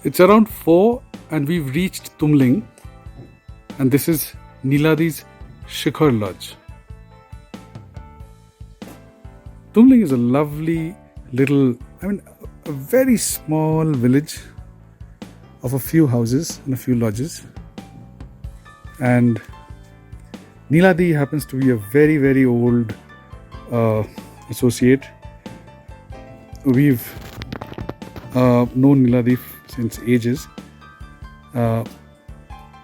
It's around 4 and we've reached Tumling, and this is Niladi's Shikhar Lodge. Tumling is a lovely little, a very small village of a few houses and a few lodges. And Niladi happens to be a very, very old associate. We've known Niladi since ages. I'll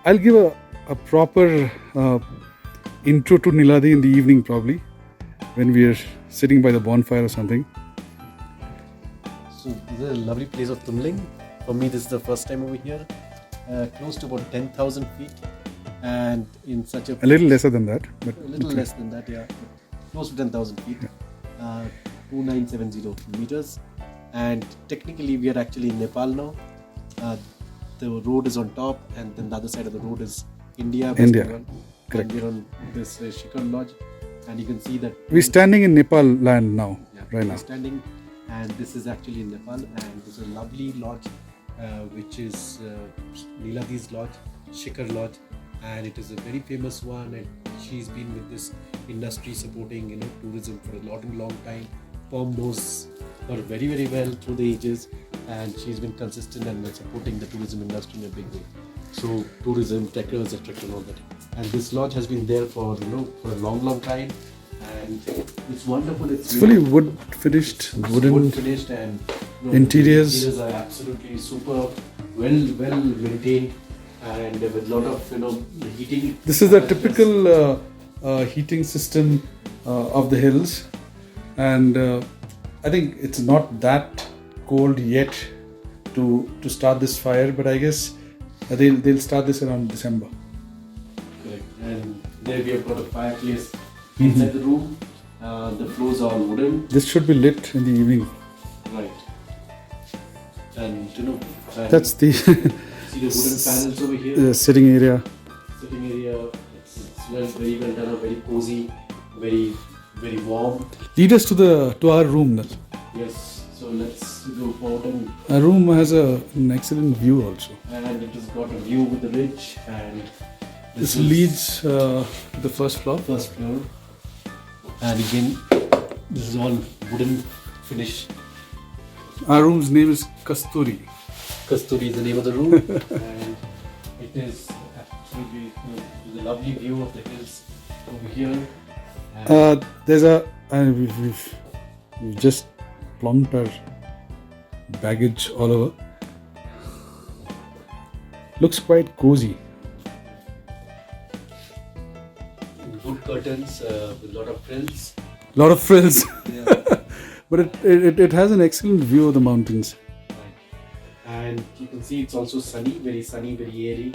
give a proper intro to Niladi in the evening, probably, when we are sitting by the bonfire or something. So this is a lovely place of Tumling. For me, this is the first time over here. Close to about 10,000 feet, and in such a little lesser than that, but a little less than that, yeah. Close to 10,000 feet, 2970 meters, and technically we are actually in Nepal now. The road is on top, and then the other side of the road is India. Bengal. Correct. And we're on this Shikhar Lodge, and you can see that we're standing in Nepal land now, right now. We're standing, and this is actually in Nepal, and this is a lovely lodge, which is Niladi's lodge, Shikhar Lodge, and it is a very famous one, and she's been with this industry supporting tourism for a long time. Pom knows her very, very well through the ages, and she's been consistent and supporting the tourism industry in a big way. So tourism, trekkers, etc. and all that. And this lodge has been there for for a long time, and it's wonderful. It's fully wood finished, wooden finished, and interiors. The interiors are absolutely super, well maintained, and with a lot of heating. This is the typical heating system of the hills, and I think it's not that cold yet to start this fire, but I guess they'll start this around December. Correct. And there we have got a fireplace inside the room. The floors are all wooden. This should be lit in the evening. Right. And that's the see the wooden panels over here. Sitting area. Sitting area. It's very well done. Very cozy. Very warm. Lead us to our room then. Yes. So let's go forward. Our room has an excellent view also. And it has got a view with the ridge, and this leads to the first floor. And again, this is all wooden finish. Our room's name is Kasturi. Kasturi is the name of the room, and it is absolutely a lovely view of the hills over here. There's we've just plunked our baggage all over. Looks quite cozy. Wood curtains with a lot of frills. Lot of frills. Yeah. But it has an excellent view of the mountains. Right. And you can see it's also sunny, very airy,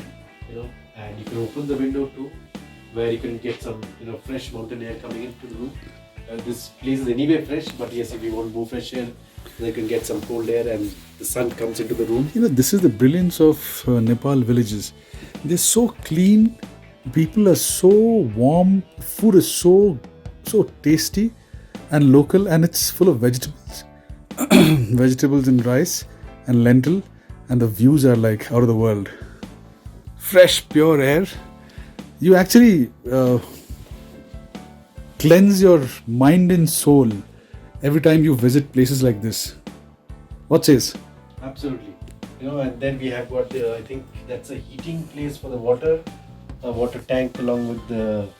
and you can open the window too, where you can get some fresh mountain air coming into the room. This place is anyway fresh, but yes, if you want more fresh air, then you can get some cold air and the sun comes into the room. This is the brilliance of Nepal villages. They're so clean, people are so warm, food is so tasty and local, and it's full of vegetables. Vegetables and rice and lentil, and the views are like out of the world. Fresh, pure air. You actually cleanse your mind and soul every time you visit places like this. What says? Absolutely. And then we have got I think that's a heating place for the water, a water tank along with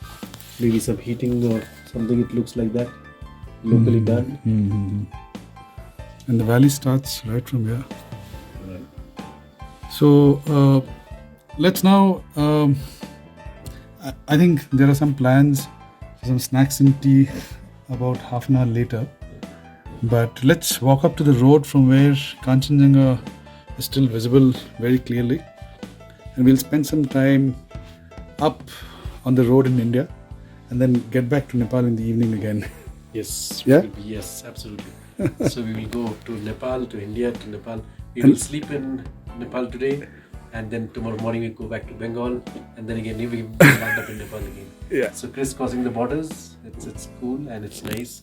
maybe some heating or something. It looks like that, locally done. Mm-hmm. And the valley starts right from here. Right. So let's now. I think there are some plans for some snacks and tea about half an hour later. But let's walk up to the road from where Kanchenjunga is still visible very clearly. And we'll spend some time up on the road in India and then get back to Nepal in the evening again. Yes. Yeah? Yes, absolutely. So we will go to Nepal, to India, to Nepal. We will sleep in Nepal today, and then tomorrow morning we go back to Bengal, and then again we land up in Nepal again. Yeah. So crisscrossing the borders, it's cool and it's nice.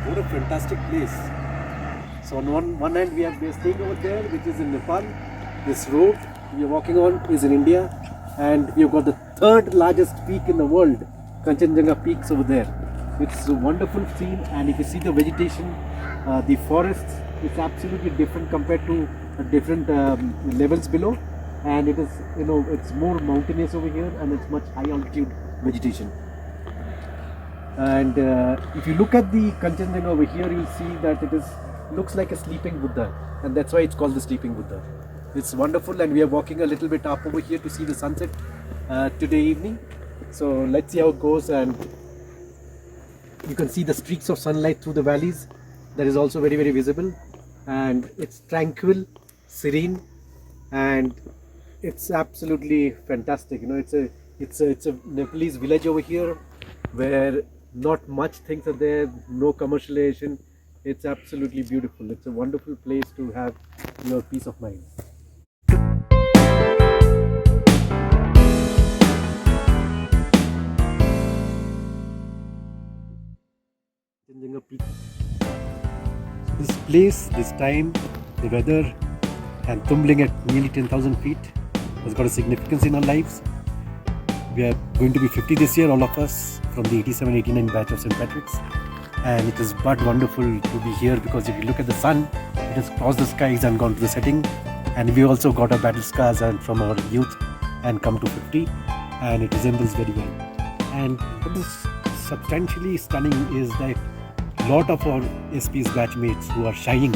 What a fantastic place. So on one hand we are staying over there, which is in Nepal. This road we are walking on is in India, and we've got the third largest peak in the world, Kanchenjunga peaks over there. It's a wonderful scene, and if you see the vegetation, the forests, it's absolutely different compared to different levels below, and it is, you know, it's more mountainous over here, and it's much high altitude vegetation. And if you look at the Kanchenjunga over here, you'll see that it is looks like a sleeping Buddha, and that's why it's called the sleeping Buddha. It's wonderful, and we are walking a little bit up over here to see the sunset today evening. So let's see how it goes, and you can see the streaks of sunlight through the valleys. That is also very visible, and it's tranquil, serene, and it's absolutely fantastic. You know, it's a Nepalese village over here where not much things are there, no commercialization. It's absolutely beautiful. It's a wonderful place to have your peace of mind. Kanchenjunga Peak. This place, this time, the weather, and tumbling at nearly 10,000 feet has got a significance in our lives. We are going to be 50 this year, all of us, from the 87-89 batch of St. Patrick's. And it is but wonderful to be here, because if you look at the sun, it has crossed the skies and gone to the setting. And we also got our battle scars and from our youth and come to 50, and it resembles very well. And what is substantially stunning is that a lot of our SP's batchmates who are shining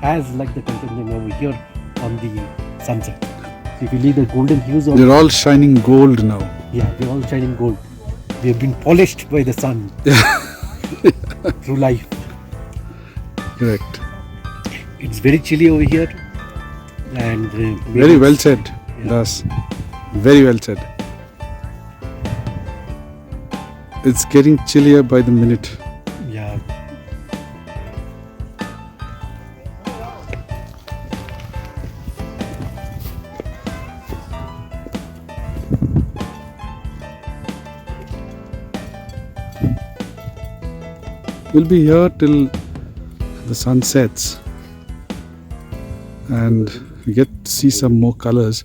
as like the Kanchenjunga over here on the sunset. So if you leave the golden hues of, They're all shining gold now. yeah, they're all shining gold. They have been polished by the sun through life. Correct. It's very chilly over here, and Very well said, Yeah. Das. Very well said. It's getting chillier by the minute. Yeah. We'll be here till the sun sets and we get to see some more colors.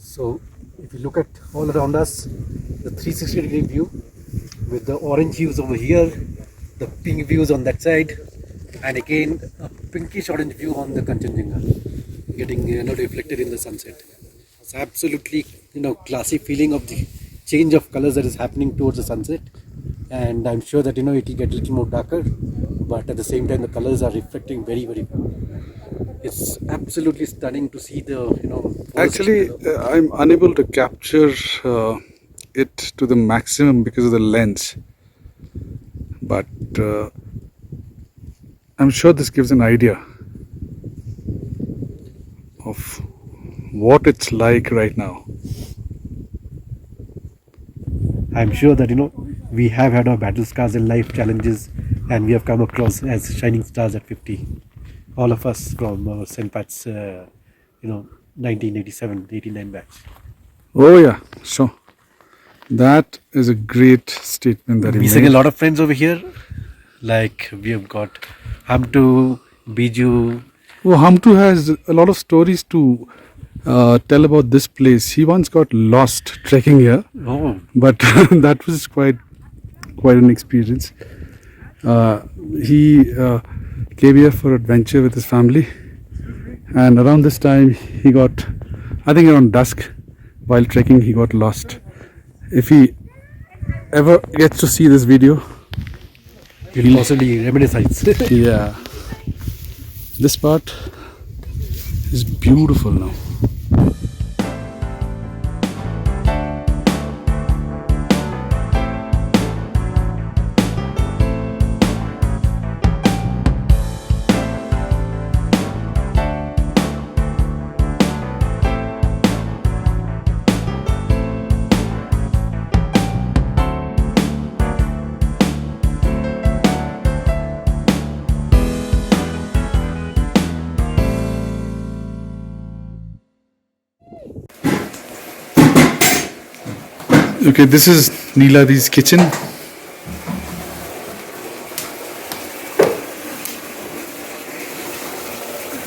So if you look at all around us, the 360-degree view with the orange hues over here, the pink views on that side, and again a pinkish orange view on the Kanchenjunga, getting reflected in the sunset. It's absolutely classy feeling of the change of colors that is happening towards the sunset, and I'm sure that it will get a little more darker, but at the same time the colors are reflecting very well. It's absolutely stunning to see the Actually, I'm unable to capture it to the maximum because of the lens. But I'm sure this gives an idea of what it's like right now. I'm sure that we have had our battle scars in life, challenges, and we have come across as shining stars at 50. All of us from our St. Pat's, 1987, 89 batch. Oh yeah, sure. That is a great statement that We you sing a made. lot of friends over here. Like we have got Hamtu, Biju. Oh, Hamtu has a lot of stories to tell about this place. He once got lost trekking here, Oh, but that was quite an experience. He came here for adventure with his family, and around this time he got, I think around dusk, while trekking he got lost. If he ever gets to see this video, you'll possibly reminisce. yeah, this part is beautiful now. Okay, this is Neeladi's kitchen.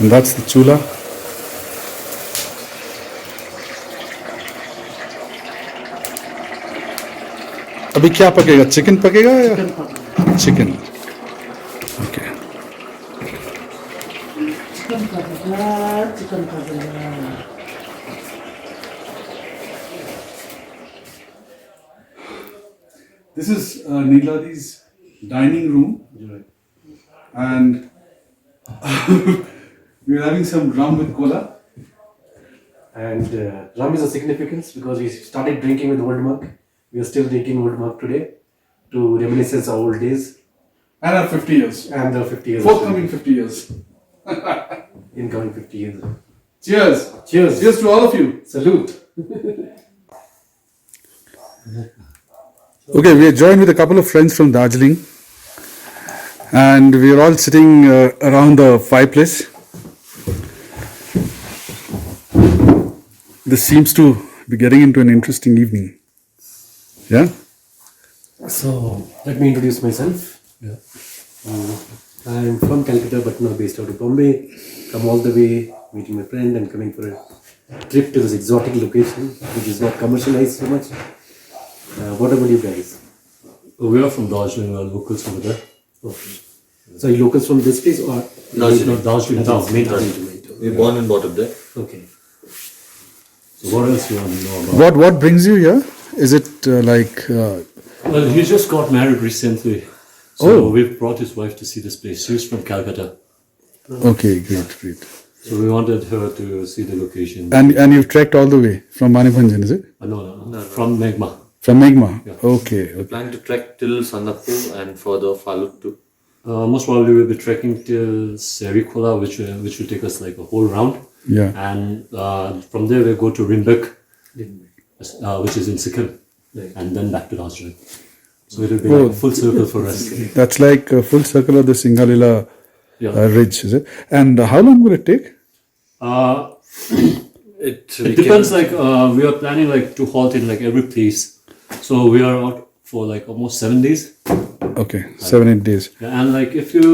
And that's the chula. अभी क्या पकेगा? Chicken पकेगा या chicken? Okay. Chicken का This is Neeladi's dining room, and we're having some rum with cola. And rum is a significance because we started drinking with Old Monk. We are still drinking Old Monk today to reminiscence our old days And our 50 years. and the 50 years. Forthcoming 50 years. Incoming 50 years. Cheers. Cheers. Cheers to all of you. Salute. Okay, we are joined with a couple of friends from Darjeeling, and we are all sitting around the fireplace. This seems to be getting into an interesting evening. Yeah? So, let me introduce myself. Yeah. I am from Calcutta but now based out of Bombay. Come all the way, meeting my friend and coming for a trip to this exotic location which is not commercialized so much. What about you guys? We are from Darjeeling, we are locals over there. Okay. So, are you locals from this place or? Darjeeling. Darjeeling town. Main Darjeeling. We were born and brought up there. Okay. So what else you want to know about? What brings you here? Is it Well, he just got married recently. So Oh. we've brought his wife to see this place. She's from Calcutta. okay, great. So we wanted her to see the location. And you've trekked all the way from Manibhanjan, is it? No. From Megma. From Megma? Yeah. Okay. Plan to trek till Sandakpur and further Falun too. Most probably we'll be trekking till Serikola, which will take us like a whole round. Yeah. And from there we'll go to Rimbek, which is in Sikkim. Right. And then back to Darjeeling. So it'll be Oh. like a full circle for us. That's like a full circle of the Singalila Yeah. ridge, is it? And how long will it take? It depends. Like we are planning like to halt in like every place, so we are out for like almost 7 days. Okay, 7-8 days. Yeah, and like if you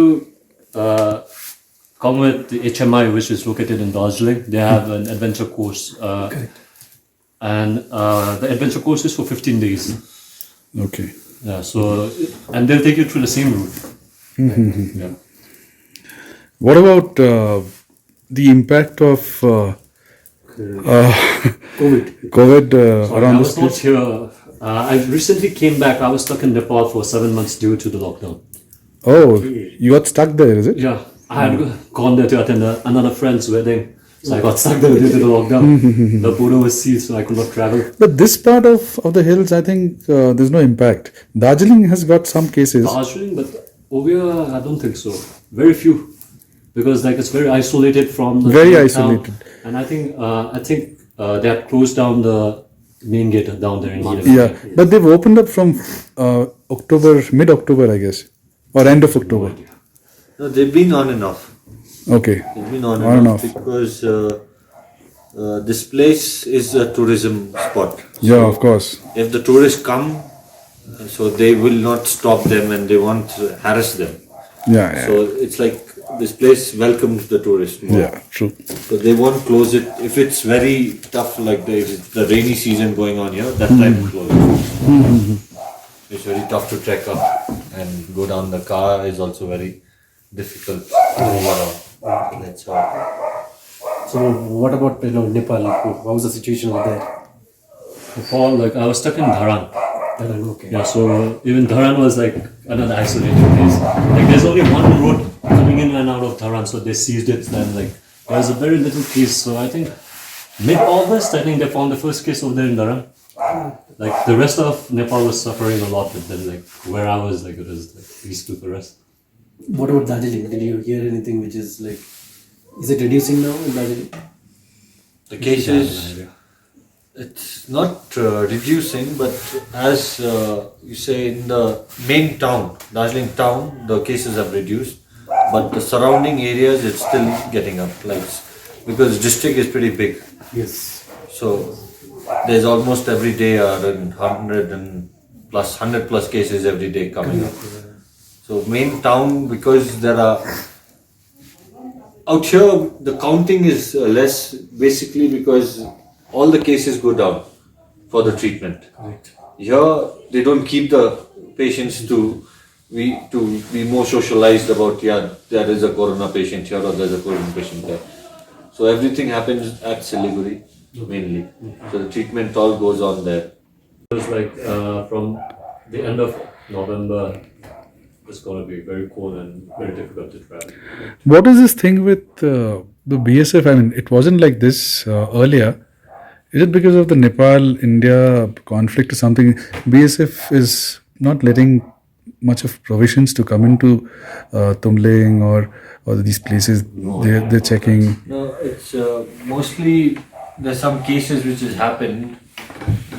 come with the HMI, which is located in Darjeeling, they have an adventure course, and the adventure course is for 15 days. Okay. Yeah, so and they'll take you through the same route. Yeah. What about the impact of COVID Sorry, around I this was not place? here. I recently came back. I was stuck in Nepal for 7 months due to the lockdown. Oh, you got stuck there, is it? Yeah, I had gone there to attend another friend's wedding. So I got stuck there due to the lockdown. The border was sealed, so I could not travel. But this part of the hills, I think there's no impact. Darjeeling has got some cases. Darjeeling, but over here, I don't think so. Very few, because like it's very isolated from the Very main isolated. town. And I think they had closed down the main gate down there in Manipur. Yeah, but they've opened up from mid-October, I guess, or end of October. No, they've been on and off. Okay. They've been on On and and off. off because this place is a tourism spot. Yeah, of course. If the tourists come, so they will not stop them and they won't harass them. Yeah. So it's like this place welcomes the tourists more. Yeah, true. So they won't close it if it's very tough, like the rainy season going on here. That time close it. It's very tough to trek up and go down. The car is also very difficult overall. That's how. So, what about Nepal? How was the situation over there? Nepal, like I was stuck in Dharan. Okay. Yeah, so even Dharan was like another isolated place. Like there's only one road coming in and out of Dharan, so they seized it. Then like there's a very little case. So I think mid-August, I think they found the first case over there in Dharan. Like the rest of Nepal was suffering a lot, but then like where I was, like it was like peaceful for us. What about Darjeeling? Did you hear anything which is like, is it reducing now in Darjeeling? The cases, it's not reducing, but as you say, in the main town, Darjeeling town, the cases have reduced, but the surrounding areas, it's still getting up, like, because district is pretty big. Yes. So there's almost every day 100 plus cases every day coming up. So main town, because there are out here the counting is less basically because all the cases go down for the treatment. Here they don't keep the patients to be more socialized about there is a corona patient here or there's a corona patient there. So everything happens at Siliguri mainly. So the treatment all goes on there. It was like from the end of November, it's going to be very cold and very difficult to travel. What is this thing with the BSF? I mean, it wasn't like this earlier. Is it because of the Nepal-India conflict or something? BSF is not letting much of provisions to come into Tumling or these places. They're checking. No, it's mostly there's some cases which has happened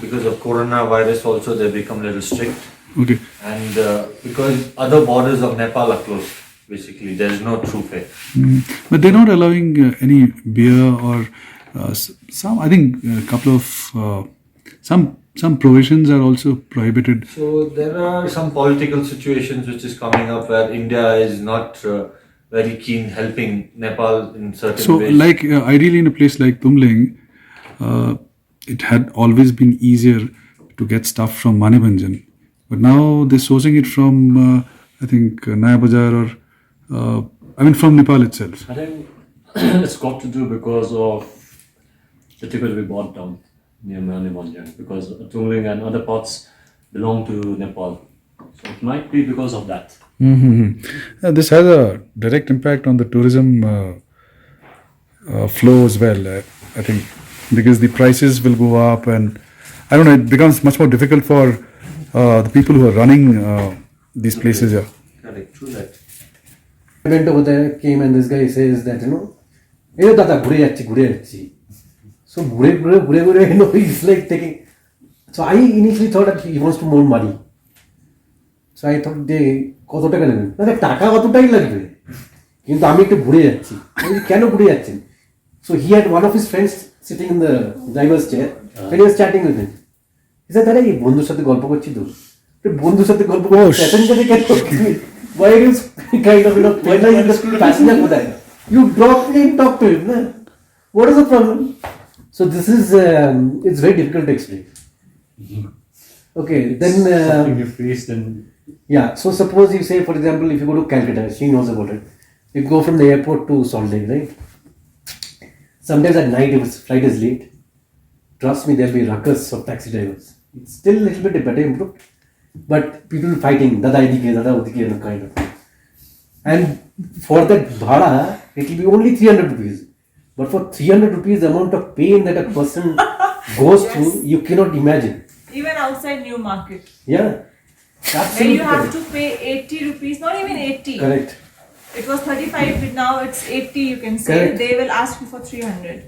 because of coronavirus. Also, they become a little strict. Okay. And because other borders of Nepal are closed, basically, there is no true fare. But they're not allowing any beer or some. I think a couple of some provisions are also prohibited. So there are some political situations which is coming up where India is not very keen helping Nepal in certain So, ways. like ideally in a place like Tumling, it had always been easier to get stuff from Manibhanjan. But now they're sourcing it from, I think, Naya Bazaar or, from Nepal itself. I think it's got to do because of the ticket we bought down near Manibhanjan, because Tumling and other parts belong to Nepal. So it might be because of that. This has a direct impact on the tourism flow as well, I think, because the prices will go up and, I don't know, it becomes much more difficult for the people who are running these places. Yeah. Correct, true that. I went over there, came, and this guy says that, Dada, gure. So, gure, he's like taking. So, I initially thought that he wants to more money. So, I thought, কত টাকা নেবেন? না টাকা কতটাই লাগবে, কিন্তু আমি একটু ঘুরে যাচ্ছি। কেন ঘুরে যাচ্ছেন? So, he had one of his friends sitting in the driver's chair, and he was chatting with him. He said, "Dada, এই বন্ধুর সাথে গল্প করছি তো।" বন্ধুর সাথে গল্প করছি, প্যাসেঞ্জারে কেন? Why are you kind of, when are you the passenger for that? You drop me and talk to him. Na? What is the problem? So this is, it's very difficult to explain. Okay, then... Something you faced and... Yeah, so suppose you say, for example, if you go to Calcutta, she knows about it. You go from the airport to Salt Lake, right? Sometimes at night, if the flight is late, trust me, there'll be ruckus of taxi drivers. It's still a little bit better improved, but people fighting, dada idike, dada udike, kind of. And for that bhada, it will be only 300 rupees. But for 300 rupees, the amount of pain that a person goes through, you cannot imagine. Even outside New Market, Yeah. where you have to pay 80 rupees, not even 80. Correct. It was 35, but now it's 80, you can say. Correct. They will ask you for 300.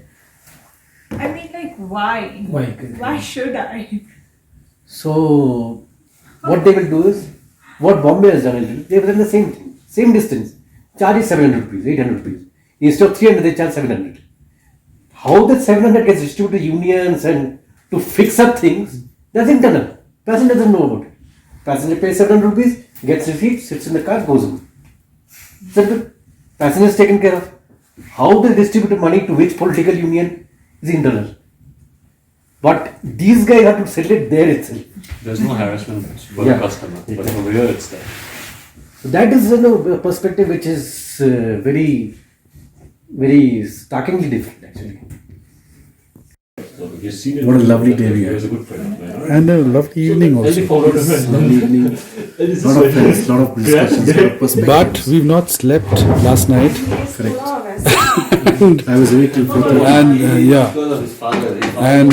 I mean, like, why? Why? Why should I? So, what they will do is, what Bombay has done, they have done the same thing, same distance, charge is 700 rupees, 800 rupees. Instead of 300, they charge 700. How that 700 gets distributed to unions and to fix up things, that's internal. Passenger doesn't know about it. Passenger pays 700 rupees, gets receipt, sits in the car, goes home. Simple. Passenger is taken care of. How they distribute money to which political union is internal. But these guys have to sell it there itself. There's no harassment for Yeah. the customer, but over here it's there. So that is a perspective which is very, very starkingly different actually. So you see What a lovely day we It had. was a good friend, right? And a lovely evening also. Lovely evening. Lot of friends, lot of discussions, lot of perspectives. But we've not slept last night. I was waiting for the And yeah, Because of his father. and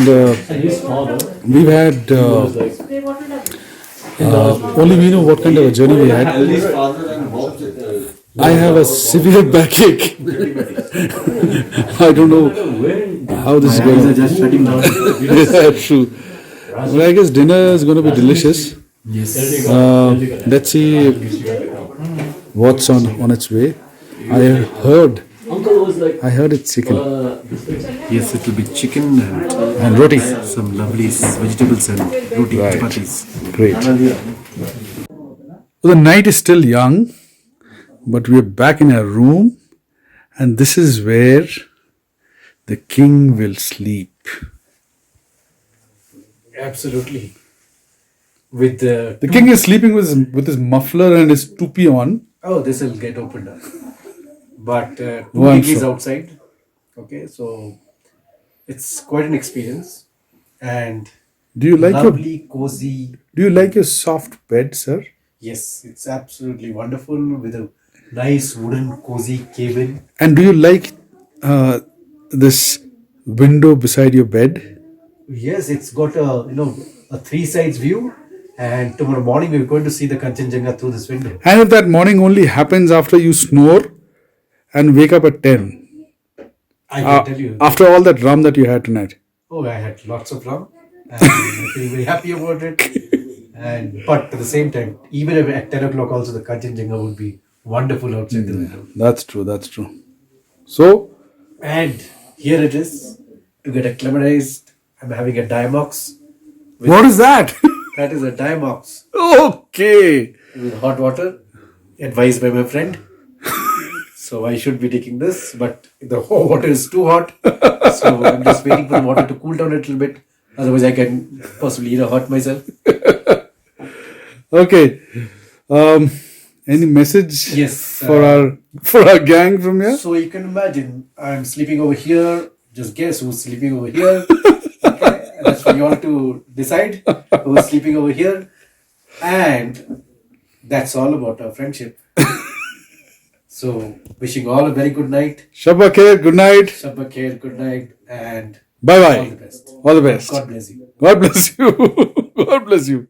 And his father we've had was like, only we know what kind of a journey we had. His father and Bob's I have a severe backache. I don't know how this is going. just shutting down. Yeah, true. Well, I guess dinner is going to be delicious. Yes. Let's see what's on its way. I heard was like. I heard it's chicken Yes, it will be chicken and roti. some lovely vegetables and roti Right. chapatis. Great. Well, the night is still young, but we are back in our room, and this is where the king will sleep. Absolutely. With the The king is sleeping with his muffler and his toupee on. oh, this will get opened up. But 2 Oh, I'm degrees sure. outside. Okay, so it's quite an experience. And Do you like your lovely, cozy. Do you like your soft bed, sir? Yes, it's absolutely wonderful with a nice wooden cozy cabin. And do you like this window beside your bed? Yes, it's got a three sides view. And tomorrow morning we're going to see the Kanchenjunga through this window. And if that morning only happens after you snore and wake up at 10, I can tell you. after all that rum that you had tonight. Oh, I had lots of rum, and I feel very happy about it. And but at the same time, even if at 10 o'clock, also the Kanchenjunga would be wonderful outside the window. That's true, that's true. So, And here it is to get acclimatized. I'm having a Diamox. what is that? That is a Diamox Okay. with hot water, advised by my friend. So I should be taking this, but the hot water is too hot. So I'm just waiting for the water to cool down a little bit. Otherwise, I can possibly hurt myself. Okay. Any message Yes, for our gang from here? So you can imagine, I'm sleeping over here. Just guess who's sleeping over here. Okay, and that's for you all to decide who's sleeping over here. And that's all about our friendship. So wishing all a very good night. Shabba khair, good night. Shabba khair, good night, and Bye all the bye. best. All the best. God bless you. God bless you. God bless you.